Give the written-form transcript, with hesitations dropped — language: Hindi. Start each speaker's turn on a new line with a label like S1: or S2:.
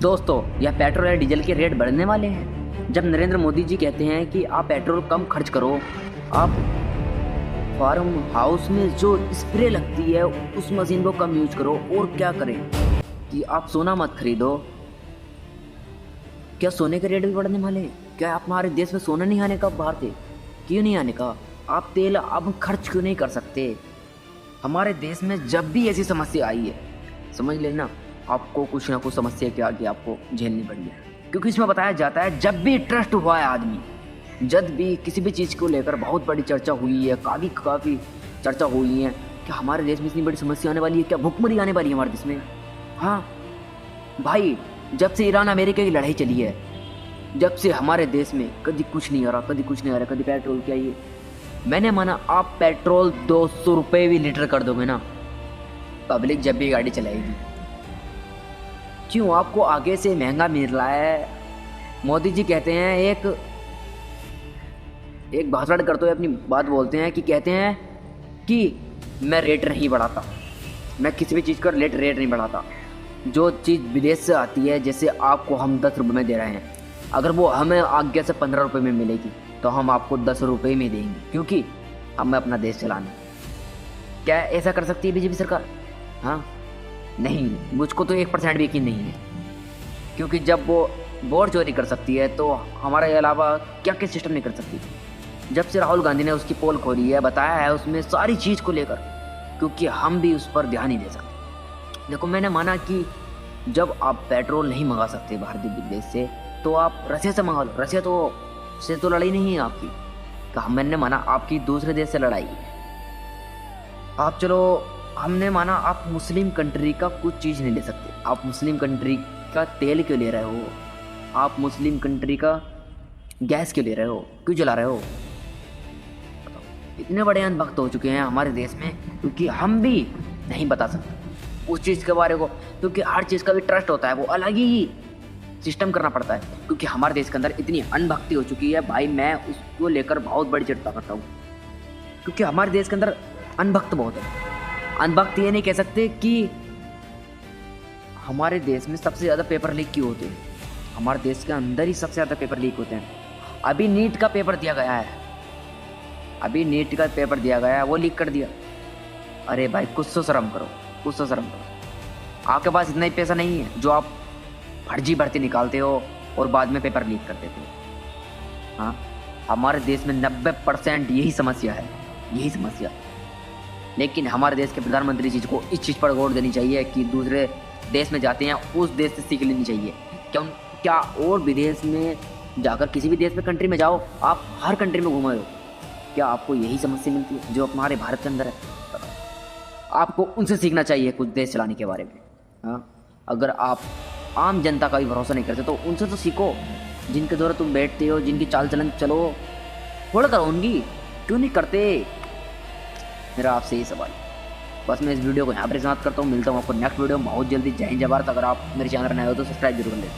S1: दोस्तों, यह पेट्रोल या डीजल के रेट बढ़ने वाले हैं। जब नरेंद्र मोदी जी कहते हैं कि आप पेट्रोल कम खर्च करो, आप फार्म हाउस में जो स्प्रे लगती है उस मशीन को कम यूज करो, और क्या करें कि आप सोना मत खरीदो। क्या सोने के रेट भी बढ़ने वाले हैं? क्या आप हमारे देश में सोना नहीं आने का बाहर से? क्यों नहीं आने का? आप तेल अब खर्च क्यों नहीं कर सकते? हमारे देश में जब भी ऐसी समस्या आई है, समझ लेना आपको कुछ ना कुछ समस्या के आगे आपको झेलनी पड़ी है। क्योंकि इसमें बताया जाता है जब भी ट्रस्ट हुआ है आदमी, जब भी किसी भी चीज़ को लेकर बहुत बड़ी चर्चा हुई है, काफ़ी चर्चा हुई है कि हमारे देश में इतनी बड़ी समस्या आने वाली है, क्या भुखमरी आने वाली है हमारे देश में। हाँ भाई, जब से ईरान अमेरिका की लड़ाई चली है, जब से हमारे देश में कभी कुछ नहीं आ रहा, कभी पेट्रोल क्या ये। मैंने माना आप पेट्रोल 200 रुपये भी लीटर कर दोगे ना, पब्लिक जब भी गाड़ी चलाएगी। क्यों आपको आगे से महंगा मिल रहा है? मोदी जी कहते हैं एक भाषण करते हुए अपनी बात बोलते हैं कि कहते हैं कि मैं रेट नहीं बढ़ाता, मैं किसी भी चीज़ का रेट नहीं बढ़ाता। जो चीज़ विदेश से आती है, जैसे आपको हम 10 रुपये में दे रहे हैं, अगर वो हमें आगे से 15 रुपये में मिलेगी तो हम आपको 10 रुपये में देंगे, क्योंकि हमें अपना देश चलाना है। क्या ऐसा कर सकती है बीजेपी सरकार? हाँ नहीं, मुझको तो 1% भी यकीन नहीं है। क्योंकि जब वो वोट चोरी कर सकती है तो हमारे अलावा क्या क्या सिस्टम नहीं कर सकती। जब से राहुल गांधी ने उसकी पोल खोली है, बताया है उसमें सारी चीज़ को लेकर, क्योंकि हम भी उस पर ध्यान नहीं दे सकते। देखो, मैंने माना कि जब आप पेट्रोल नहीं मंगा सकते भारतीय विदेश से, तो आप रशिया से मंगा लो। रशिया से तो लड़ाई नहीं है आपकी, तो मैंने माना आपकी दूसरे देश से लड़ाई है। आप चलो, हमने माना आप मुस्लिम कंट्री का कुछ चीज़ नहीं ले सकते। आप मुस्लिम कंट्री का तेल क्यों ले रहे हो? आप मुस्लिम कंट्री का गैस क्यों ले रहे हो? क्यों जला रहे हो? इतने बड़े अनभक्त हो चुके हैं हमारे देश में, क्योंकि हम भी नहीं बता सकते उस चीज़ के बारे को, क्योंकि हर चीज़ का भी ट्रस्ट होता है, वो अलग ही सिस्टम करना पड़ता है। क्योंकि हमारे देश के अंदर इतनी अनभक्ति हो चुकी है भाई, मैं उसको लेकर बहुत बड़ी चिंता करता हूँ। क्योंकि हमारे देश के अंदर अनभक्त बहुत है। अनभक्त ये नहीं कह सकते कि हमारे देश में सबसे ज़्यादा पेपर लीक क्यों होते हैं। हमारे देश के अंदर ही सबसे ज़्यादा पेपर लीक होते हैं। अभी नीट का पेपर दिया गया है, वो लीक कर दिया। अरे भाई, कुछ तो शर्म करो। आपके पास इतना ही पैसा नहीं है जो आप फर्जी भर्ती निकालते हो और बाद में पेपर लीक कर देते हो। हाँ, हमारे देश में 90% यही समस्या है। लेकिन हमारे देश के प्रधानमंत्री जी को इस चीज़ पर गौर देनी चाहिए कि दूसरे देश में जाते हैं उस देश से सीख लेनी चाहिए। क्या और विदेश में जाकर किसी भी देश में कंट्री में जाओ, आप हर कंट्री में घूमे हो, क्या आपको यही समस्या मिलती है जो हमारे भारत के अंदर है? आपको उनसे सीखना चाहिए कुछ देश चलाने के बारे में। हाँ, अगर आप आम जनता का भी भरोसा नहीं करते तो उनसे तो सीखो, जिनके द्वारा तुम बैठते हो, जिनकी चाल चलन चलो, थोड़ा करो उनकी, क्यों नहीं करते? मेरा आपसे यही सवाल है। बस मैं इस वीडियो को यहाँ पर समाप्त करता हूँ। मिलता हूँ आपको नेक्स्ट वीडियो में बहुत जल्दी। जय हिंद, जय भारत। अगर आप मेरे चैनल पर नए हो तो सब्सक्राइब जरूर कर लें।